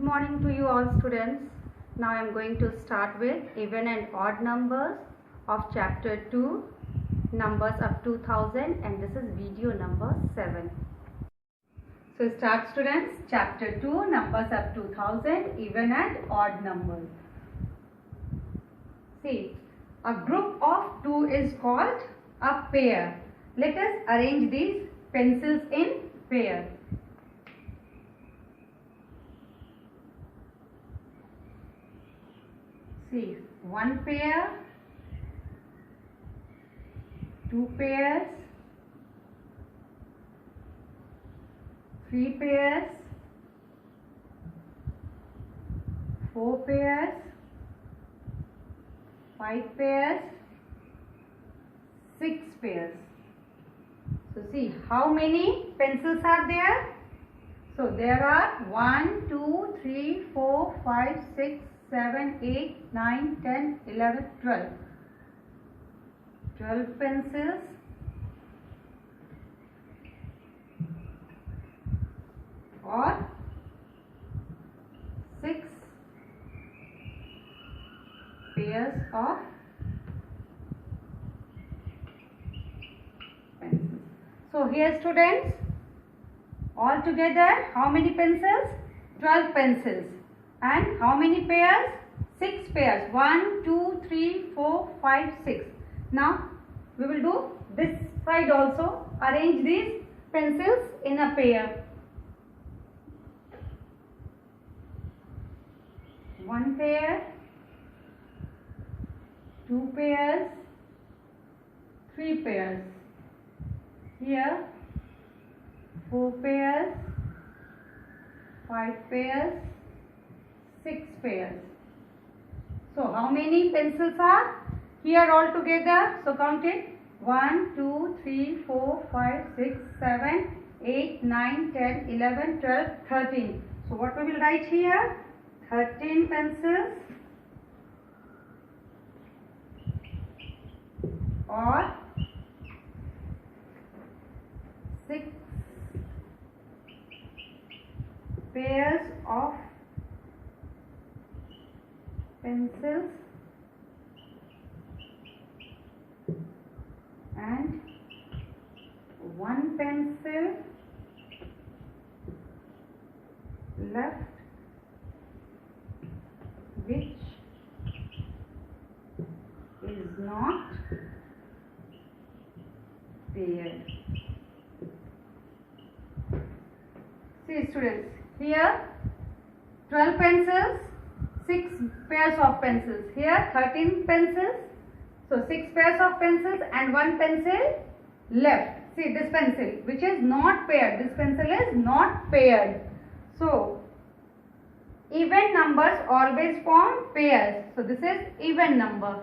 Good morning to you all students. Now I am going to start with even and odd numbers of chapter 2, numbers up to 1000, and this is video number 7. So start students, chapter 2, numbers up to 1000, even and odd numbers. See, a group of 2 is called a pair. Let us arrange these pencils in pair. See, 1 pair, 2 pairs, 3 pairs, 4 pairs, 5 pairs, 6 pairs. So see, how many pencils are there? So there are 1, 2, 3, 4, 5, 6, 7, 8, 9, 10, 11, 12. 12 pencils. Or 6 pairs of pencils. So here students, all together how many pencils? 12 pencils. And how many pairs? 6 pairs. 1, 2, 3, 4, 5, 6. Now we will do this side also. Arrange these pencils in a pair. 1 pair, 2 pairs, 3 pairs. Here 4 pairs, 5 pairs, 6 pairs. So how many pencils are here all together? So count it. 1, 2, 3, 4, 5, 6, 7, 8, 9, 10, 11, 12, 13. So what we will write here? 13 pencils or 6 pairs of pencils and 1 pencil left which is not paired. See students, here 12 pencils, 6 pairs of pencils. Here 13 pencils, so 6 pairs of pencils and 1 pencil left. See this pencil which is not paired. This pencil is not paired. So even numbers always form pairs. So this is even number.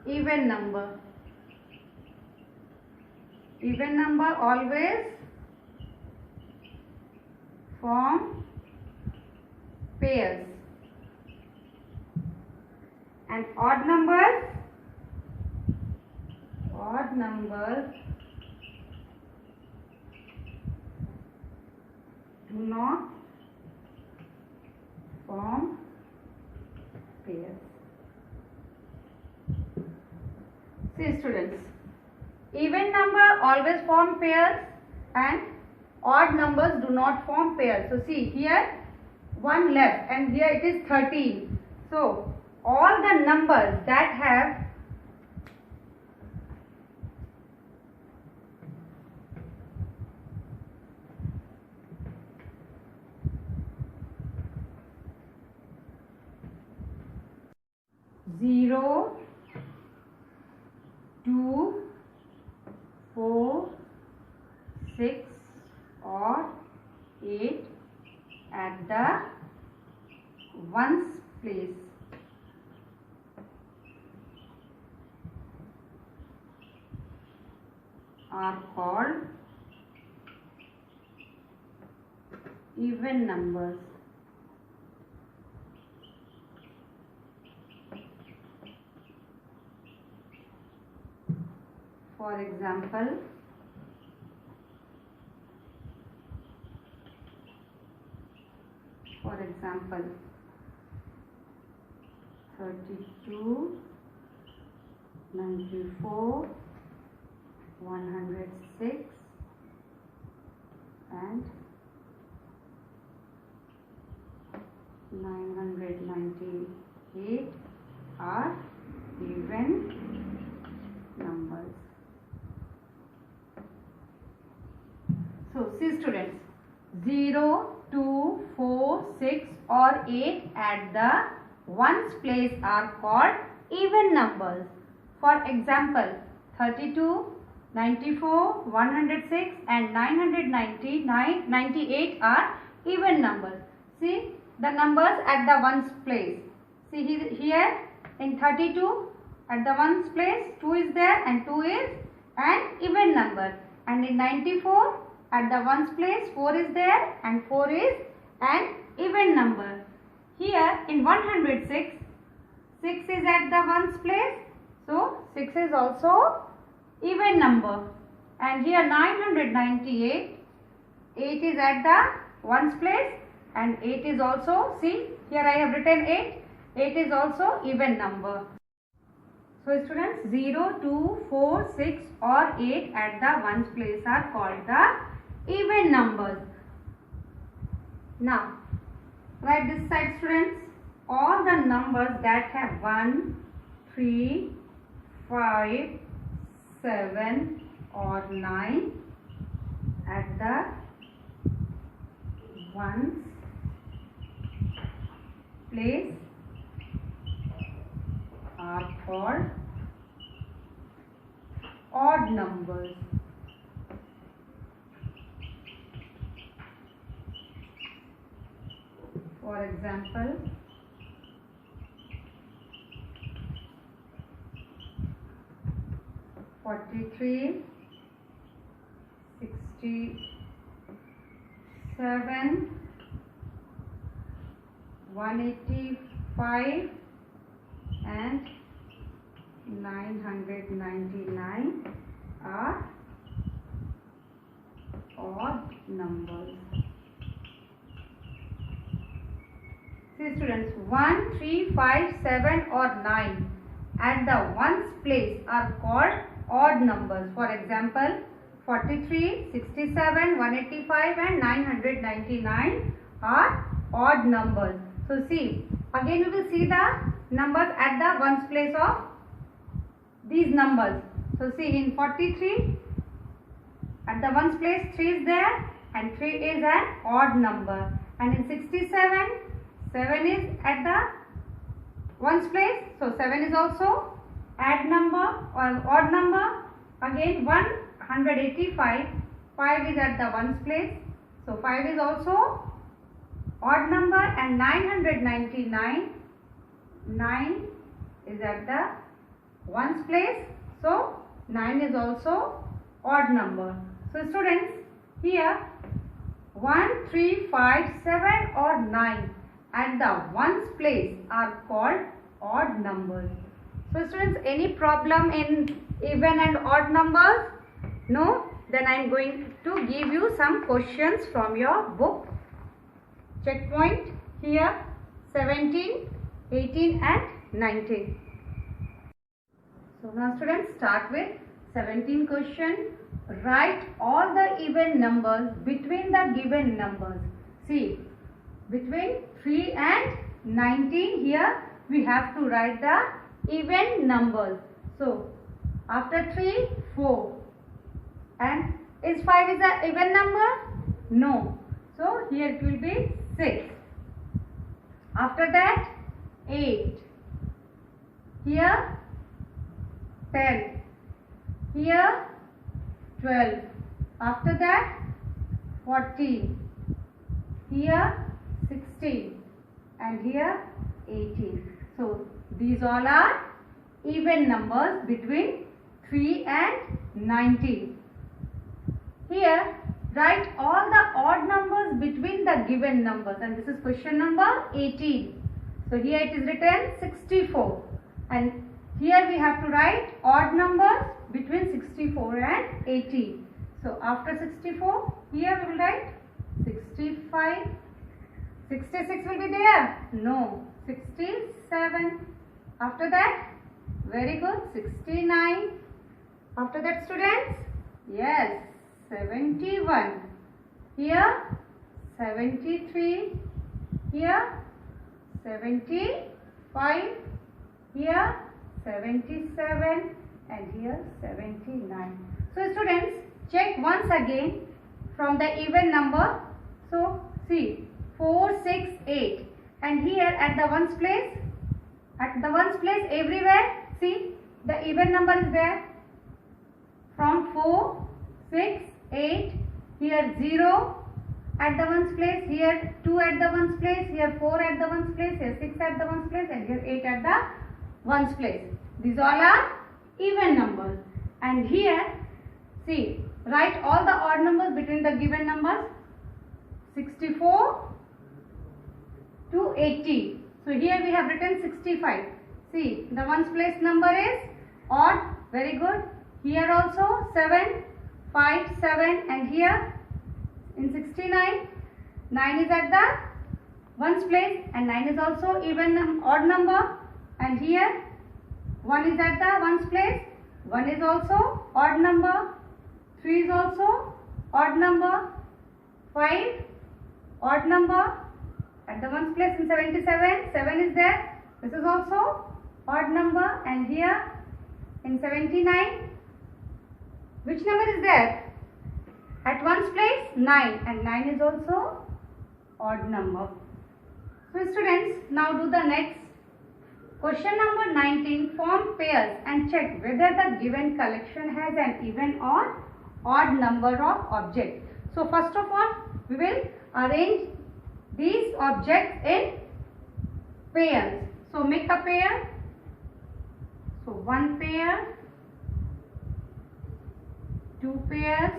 Even number. Even number always form pairs. And odd numbers do not form pairs. See students, even number always form pairs and odd numbers do not form pairs. So see here 1 left and here it is 13. So all the numbers that have zero, 2, 4, 6 or 8 at the ones place are called even numbers. For example, For example, example 32, 94, 106 and 998 are even numbers. So see students, 0, 2, 4, 6 or 8 at the ones place are called even numbers. For example, 32, 94, 106 and 998 are even numbers. See the numbers at the ones place. See here in 32 at the ones place 2 is there and 2 is an even number, and in 94 at the ones place 4 is there and 4 is an even number. Here in 106 6 is at the ones place, so 6 is also even number, and here 998 8 is at the ones place and 8 is also, see here I have written 8 is also even number. So students, 0, 2, 4, 6 or 8 at the ones place are called the even numbers. Now write this side students, all the numbers that have 1, 3, 5, 7 or 9 at the ones place are called odd numbers. For example, 43, 67, 185 and 999 are odd numbers. See students, 1, 3, 5, 7 or 9 at the ones place are called odd numbers. For example, 43, 67, 185 and 999 are odd numbers. So see, again we will see the numbers at the ones place of these numbers. So see in 43 at the ones place 3 is there and 3 is an odd number, and in 67 7 is at the ones place, so 7 is also odd number or odd number. Again 185 5 is at the ones place, so 5 is also odd number, and 999 9 is at the ones place, so 9 is also odd number. So students, here 1, 3, 5, 7 or 9 at the ones place are called odd numbers. So students, any problem in even and odd numbers? No? Then I am going to give you some questions from your book. Checkpoint here 17, 18 and 19. So now students, start with 17 question. Write all the even numbers between the given numbers. See, between 3 and 19 here we have to write the even numbers. So after 3, 4, and is 5 is an even number? No. So here it will be 6. After that 8. Here 10. Here 12. After that 14. Here 16. And here 18. So these all are even numbers between 3 and 19. Here write all the odd numbers between the given numbers, and this is question number 18. So here it is written 64, and here we have to write odd numbers between 64 and 80. So after 64 here we will write 65, 66 will be there? No. 67. After that? Very good. 69. After that, students? Yes. 71. Here 73. Here 75. Here 77. And here 79. So students, check once again from the even number. So see 4, 6, 8. And here at the ones place, everywhere, see the even number is there. From 4, 6, 8, here 0 at the ones place, here 2 at the ones place, here 4 at the ones place, here 6 at the ones place, and here 8 at the ones place. These all are even numbers. And here, see, write all the odd numbers between the given numbers. 64 to 80. So here we have written 65. See, the ones place number is odd. Very good. Here also 7, 5, 7, and here in 69, 9 is at the ones place, and 9 is also even odd number. And here 1 is at the ones place, 1 is also odd number, 3 is also odd number, 5 odd number. At the ones place in 77, 7 is there. This is also odd number. And here in 79, which number is there? At ones place 9, and 9 is also odd number. So students, now do the next. Question number 19. Form pairs and check whether the given collection has an even or odd number of objects. So first of all, we will arrange these objects in pairs. So make a pair. So 1 pair, 2 pairs,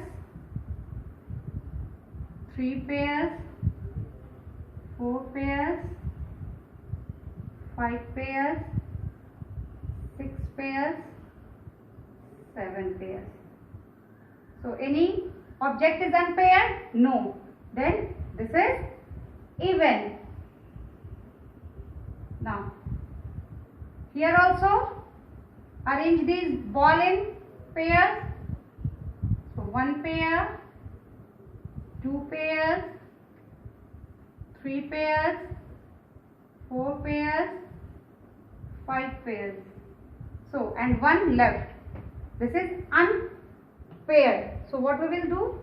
3 pairs, 4 pairs, 5 pairs, 6 pairs, 7 pairs. So any object is unpaired? No. Then this is even. Now here also arrange these ball in pairs. So 1 pair, 2 pairs, 3 pairs, 4 pairs, 5 pairs. So and 1 left. This is unpaired. So what we will do?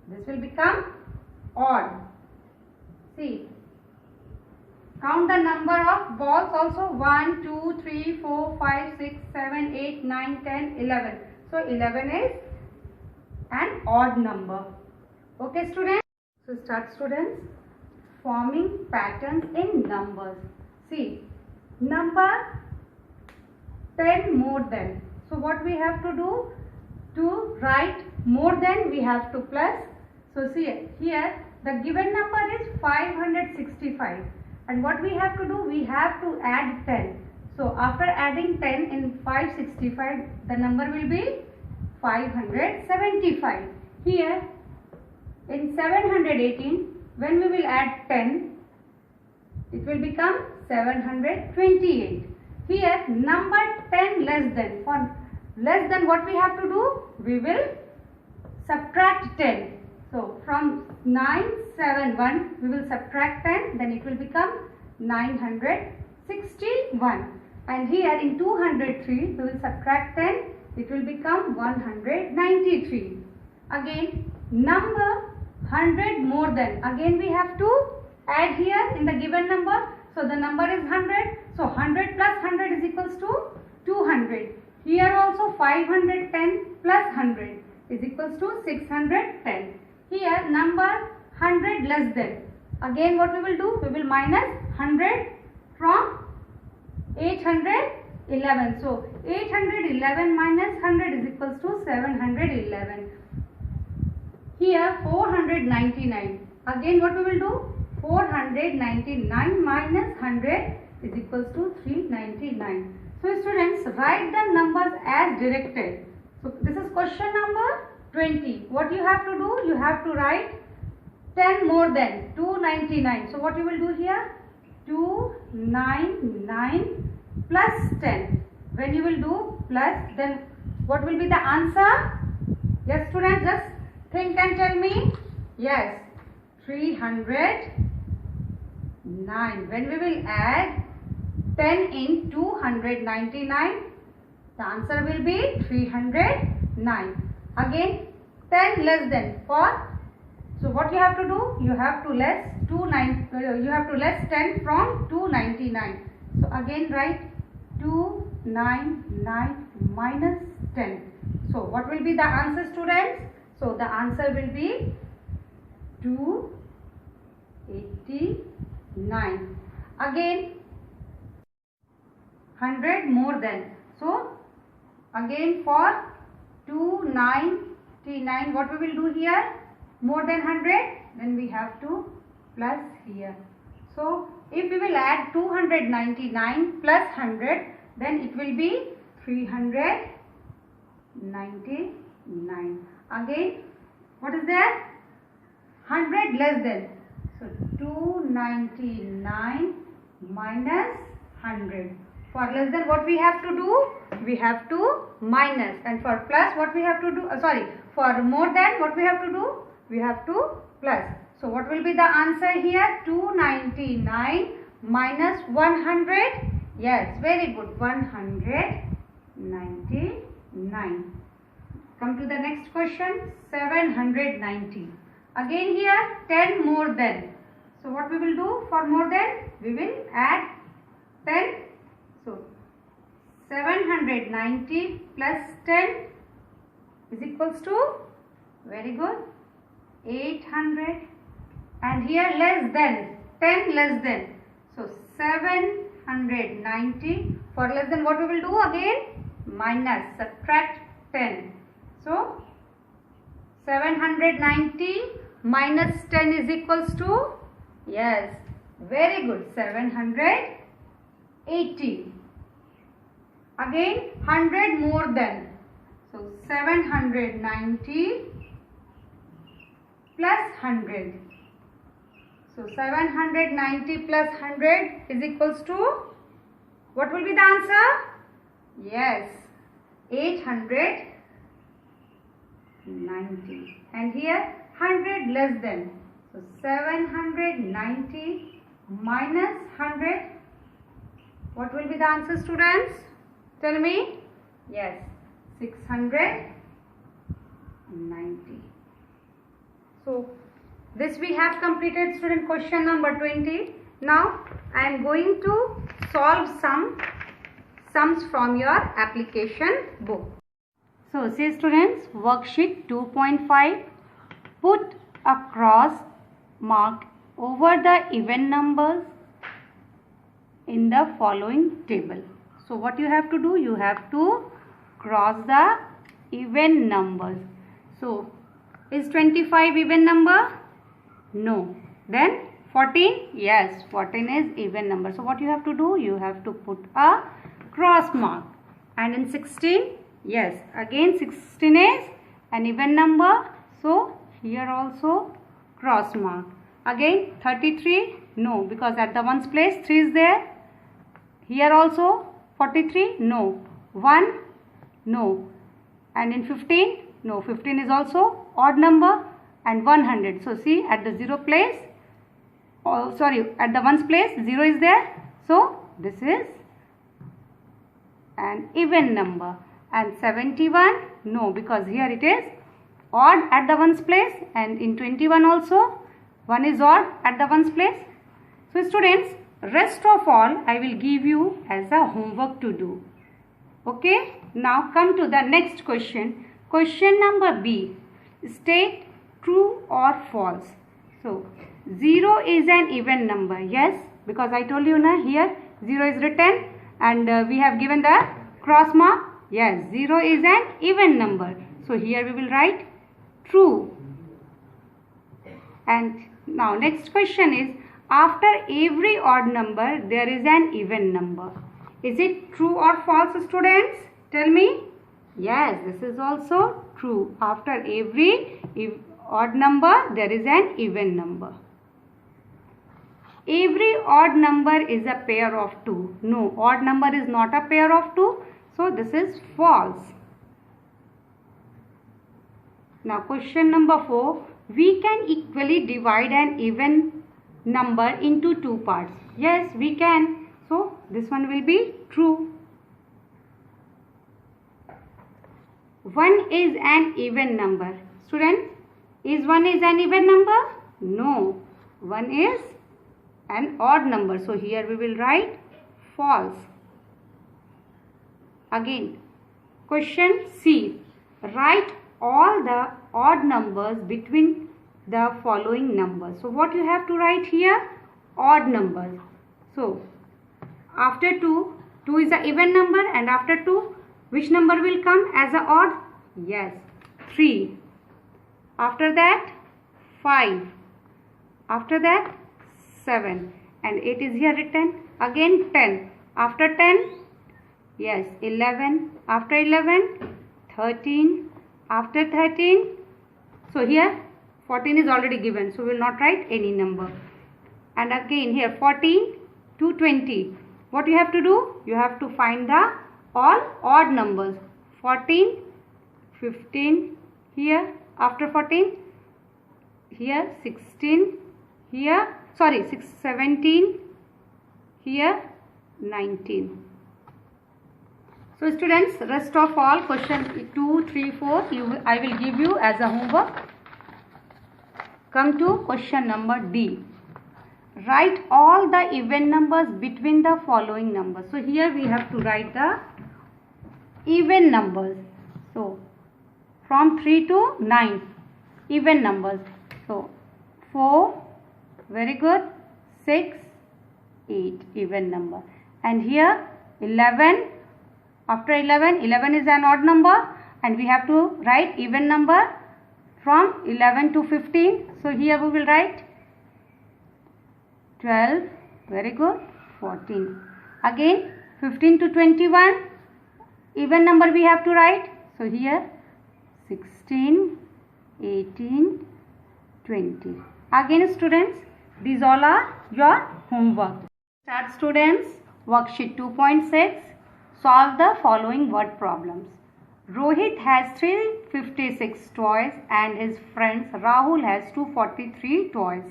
This will become odd. See, count the number of balls also. 1, 2, 3, 4, 5, 6, 7, 8, 9, 10, 11. So 11 is an odd number. Okay students? So start students. Forming patterns in numbers. See, number 10 more than. So what we have to do? To write more than, we have to plus. So see here the given number is 565, and what we have to do? We have to add 10. So after adding 10 in 565, the number will be 575. Here in 718, when we will add 10, it will become 728. Here number 10 less than. For less than, what we have to do? We will subtract 10. So from 971 we will subtract 10, then it will become 961. And here in 203 we will subtract 10, it will become 193. Again number 100 more than. Again we have to add here in the given number. So the number is 100. So 100 plus 100 is equals to 200. Here also 510 plus 100 is equals to 610. Here number 100 less than. Again what we will do? We will minus 100 from 811. So 811 minus 100 is equals to 711. Here 499. Again what we will do? 499 minus 100 is equals to 399. So students, write the numbers as directed. So this is question number 20. What you have to do? You have to write 10 more than 299. So what you will do here? 299 plus 10. When you will do plus, then what will be the answer? Yes, students, just think and tell me. Yes, 309. When we will add 10 in 299, the answer will be 309. Again, 10 less than for. So what you have to do? You have to less 10 from 299. So again write 299 minus 10. So what will be the answer, students? So the answer will be 289. Again 100 more than. So again for 299, what we will do here? More than 100, then we have to plus here. So if we will add 299 plus 100, then it will be 399. Again, what is there? 100 less than. So 299 minus 100. For less than, what we have to do? We have to minus. And for plus, what we have to do? For more than, what we have to do? We have to plus. So what will be the answer here? 299 minus 100. Yes, very good. 199. Come to the next question. 790. Again here 10 more than. So what we will do for more than? We will add 10. So 790 plus 10 is equals to, very good, 800. And here less than, 10 less than. So 790. For less than, what we will do again? Minus, subtract 10. So 790 minus 10 is equals to, yes, very good, 780. Again 100 more than. So 790 plus 100. So 790 plus 100 is equals to, what will be the answer? Yes, 890. And here 100 less than. So 790 minus 100. What will be the answer, students? Tell me. Yes, 690. So this we have completed, student, question number 20. Now I am going to solve some sums from your application book. So see, students, worksheet 2.5. Put a cross mark over the even numbers in the following table. So what you have to do? You have to cross the even numbers. So is 25 even number? No. Then 14? Yes, 14 is even number. So what you have to do? You have to put a cross mark. And in 16? Yes, again 16 is an even number. So here also cross mark. Again 33? No, because at the ones place 3 is there. Here also 43? No. 1? No. And in 15? No, 15 is also odd number. And 100. So see, at the zero place, at the ones place 0 is there. So this is an even number. And 71? No, because here it is odd at the ones place, and in 21 also 1 is odd at the ones place. So students, rest of all I will give you as a homework to do. Okay, now come to the next question. Question number B. State true or false. So 0 is an even number. Yes, because I told you na, here 0 is written and we have given the cross mark. Yes, 0 is an even number. So here we will write true. And now next question is, after every odd number there is an even number. Is it true or false, students? Tell me. Yes, this is also true. After every odd number, there is an even number. Every odd number is a pair of 2. No, odd number is not a pair of 2. So this is false. Now question number 4. We can equally divide an even number into 2 parts. Yes, we can. So this one will be true. 1 is an even number. Students, is 1 is an even number? No, 1 is an odd number. So here we will write false. Again, question C. Write all the odd numbers between the following numbers. So what you have to write here? Odd numbers. So after 2, 2 is an even number, and after 2, which number will come as a odd? Yes, 3. After that, 5. After that, 7. And 8 is here written. Again 10. After 10, yes, 11. After 11, 13. After 13, so here 14 is already given. So we will not write any number. And again here 14 to 20. What you have to do? You have to find the all odd numbers. 14, 15 here, after 14 here 16, here 17, here 19. So students, rest of all question 2, 3, 4 I will give you as a homework. Come to question number D. Write all the even numbers between the following numbers. So here we have to write the even numbers. So from 3 to 9 even numbers. So 4, very good, 6, 8 even number. And here 11, after 11, 11 is an odd number, and we have to write even number from 11 to 15. So here we will write 12, very good, 14. Again 15 to 21, even number we have to write. So here 16, 18, 20. Again students, these all are your homework. Start students, worksheet 2.6. Solve the following word problems. Rohit has 356 toys and his friends Rahul has 243 toys.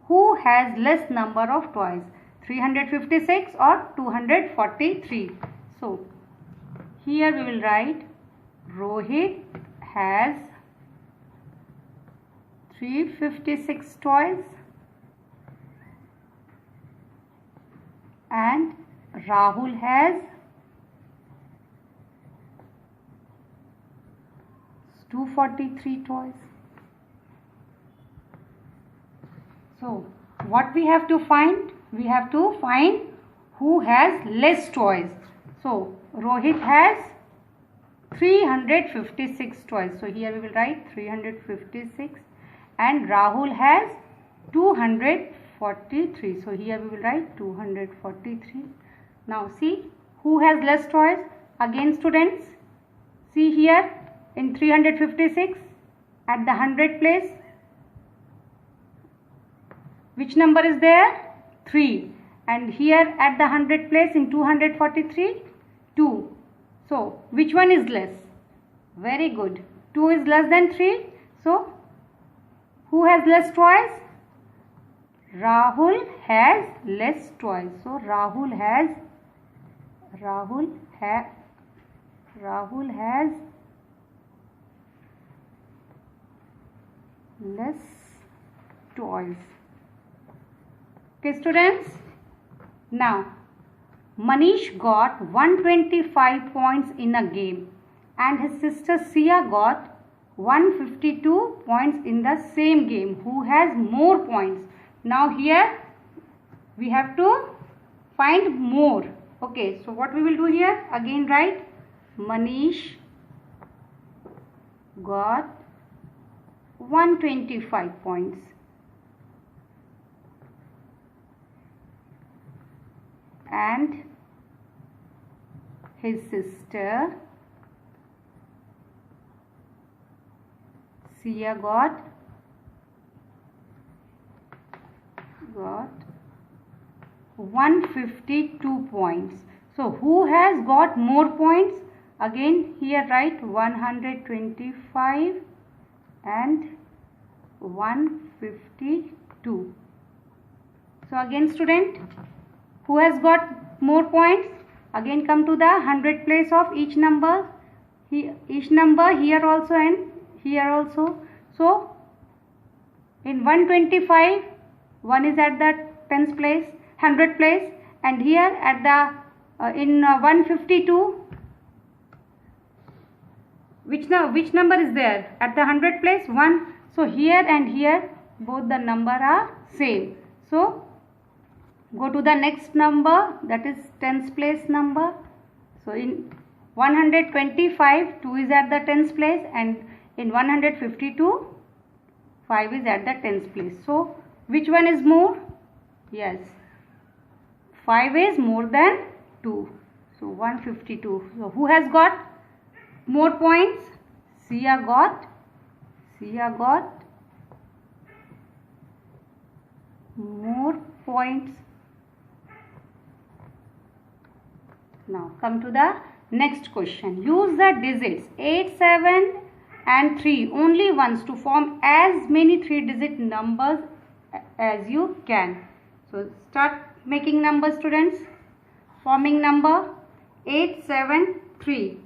Who has less number of toys, 356 or 243? So here we will write Rohit has 356 toys and Rahul has 243 toys. So what we have to find? We have to find who has less toys. So Rohit has 356 toys. So here we will write 356, and Rahul has 243. So here we will write 243. Now see who has less toys. Again students, see here in 356 at the 100 place, which number is there? 3. And here at the 100 place in 243, 2. So which one is less? Very good. 2 is less than 3. So who has less toys? Rahul has less toys. So Rahul has less toys. Okay students, now Manish got 125 points in a game and his sister Sia got 152 points in the same game. Who has more points? Now here we have to find more. Okay, so what we will do here? Again write Manish got 125 points and his sister Sia got 152 points. So who has got more points? Again here write 125 and 152. So again student, who has got more points? Again come to the 100 place of each number. Each number here also and here also. So in 125, one is at the 10th place, 100 place, and here at the in 152, which number is there at the 100 place? 1. So here and here both the number are same. So go to the next number, that is 10th place number. So in 125, 2 is at the 10th place, and in 152, 5 is at the 10th place. So which one is more? Yes, 5 is more than 2. So 152. So who has got more points? Sia got more points. Now come to the next question. Use the digits 8, 7 and 3 only once to form as many 3-digit numbers as you can. So start making numbers, students. Forming number 8, 7, 3.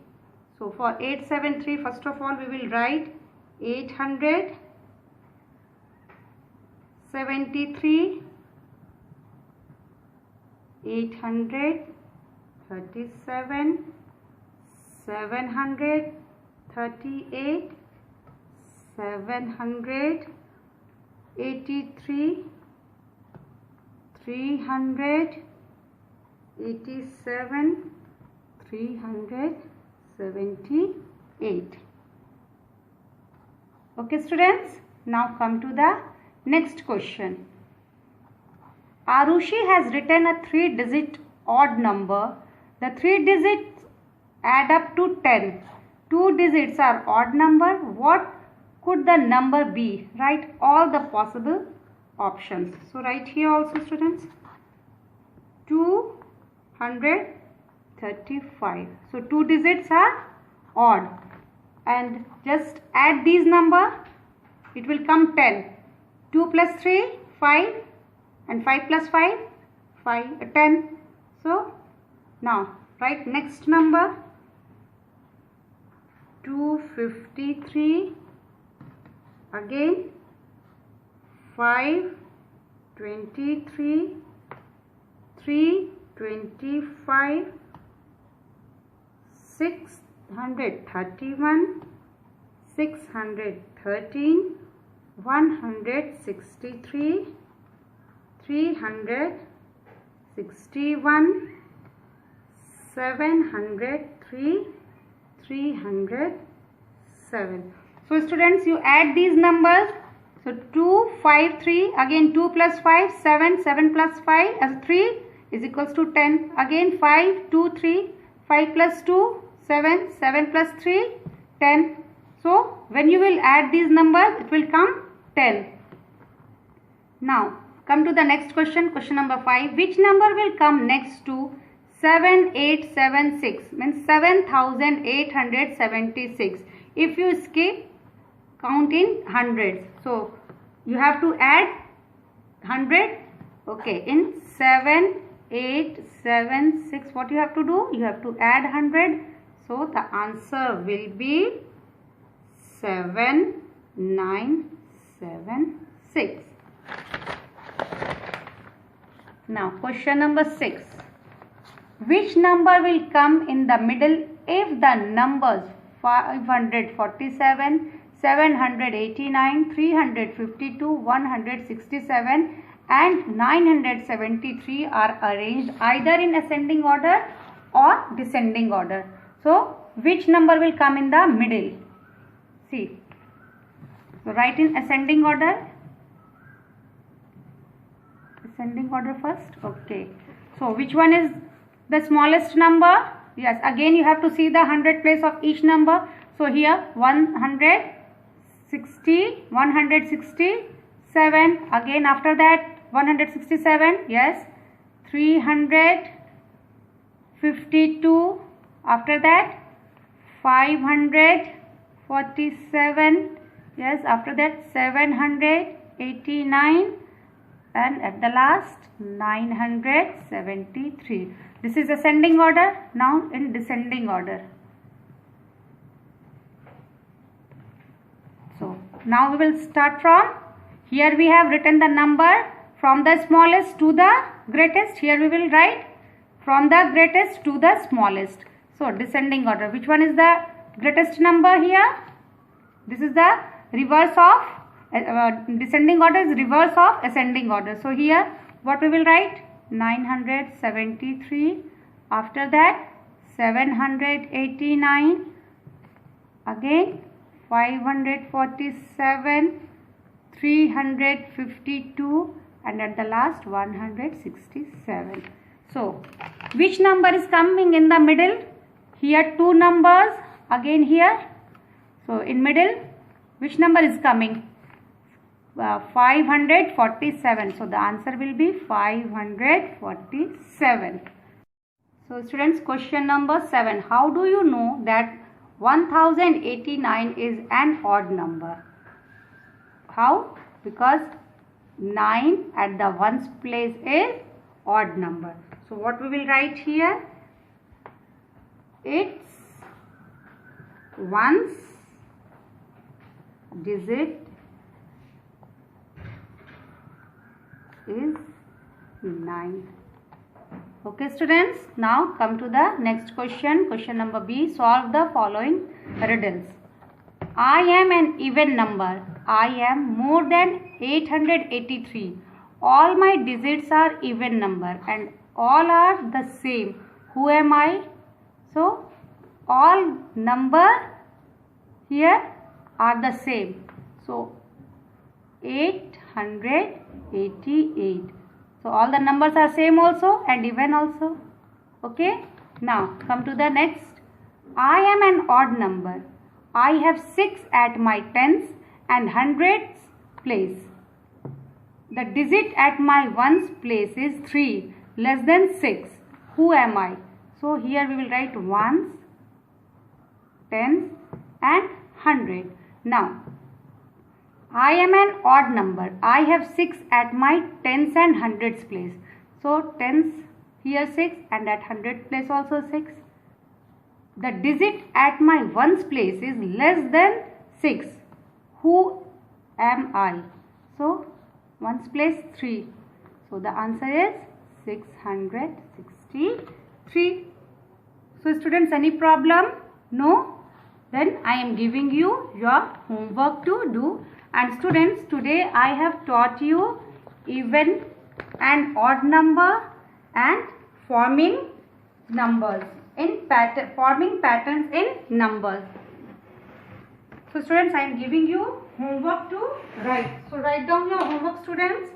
So for 8, 7, 3, first of all we will write 873, 837, 738, 783, 387, 378. Okay students, now come to the next question. Arushi has written a 3-digit odd number. The 3 digits add up to 10. 2 digits are odd number. What could the number be? Write all the possible options. So write here also students, 235. So 2 digits are odd, and just add these number, it will come 10. 2 plus 3, 5, and 5 plus 5, 10. So now write next number, 253, again 523, 325, 631, 613, 163, 361, 703, 307. So students, you add these numbers. So 2, 5, 3, again 2 plus 5, 7, 7 plus 5 as 3 is equals to 10. Again 5, 2, 3, 5 plus 2, 7, 7 plus 3, 10. So when you will add these numbers, it will come 10. Now come to the next question, question number 5. Which number will come next to 7876, means 7876? If you skip, count in hundreds. So you have to add 100. Okay, in 7876, what you have to do? You have to add 100. So the answer will be 7976. Now question number 6. Which number will come in the middle if the numbers 547, 789, 352, 167 and 973 are arranged either in ascending order or descending order? So which number will come in the middle? See, so write in ascending order. Ascending order first. Okay, so which one is the smallest number? Yes, again you have to see the 100 place of each number. So here 100, 167. Again after that 167. Yes. 352. After that 547. Yes. After that 789. And at the last 973. This is ascending order. Now in descending order. So now we will start from here. We have written the number from the smallest to the greatest. Here we will write from the greatest to the smallest. So descending order. Which one is the greatest number here? This is the reverse of descending order is reverse of ascending order. So here what we will write? 973. After that 789. Again 547, 352, and at the last 167. So which number is coming in the middle? Here two numbers. Again here. So in middle which number is coming? 547. So the answer will be 547. So students, question number 7. How do you know that 1089 is an odd number? How? Because 9 at the ones place is odd number. So what we will write here? Its ones digit is 9. Okay students, now come to the next question. Question number B. Solve the following riddles. I am an even number. I am more than 883. All my digits are even number and all are the same. Who am I? So all number here are the same. So 888. So all the numbers are same also and even also. Okay. Now come to the next. I am an odd number. I have 6 at my tens and hundreds place. The digit at my ones place is 3 less than 6. Who am I? So here we will write ones, tens and 100. Now I am an odd number. I have 6 at my tens and hundreds place. So tens here 6 and at 100 place also 6. The digit at my ones place is less than 6. Who am I? So ones place 3. So the answer is 663. So students, any problem? No? Then I am giving you your homework to do. And students, today I have taught you even and odd number and forming numbers in forming patterns in numbers. So students, I am giving you homework to write. So write down your homework, students.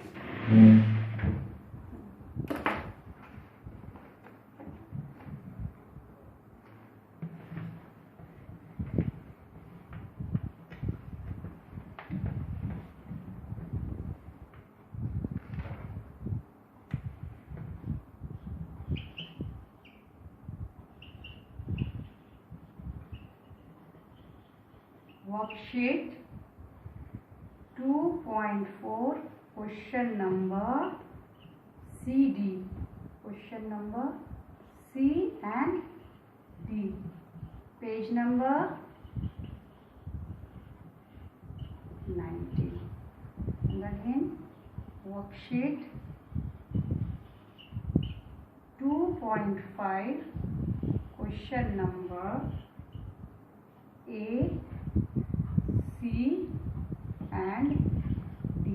Worksheet 2.4, question number CD. Question number C and D. Page number 90. And again, worksheet 2.5, question number A, C and D.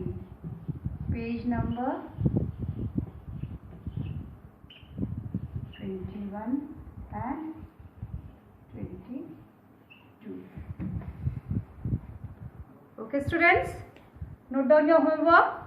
Page number 21 and 22. Okay students, note down your homework.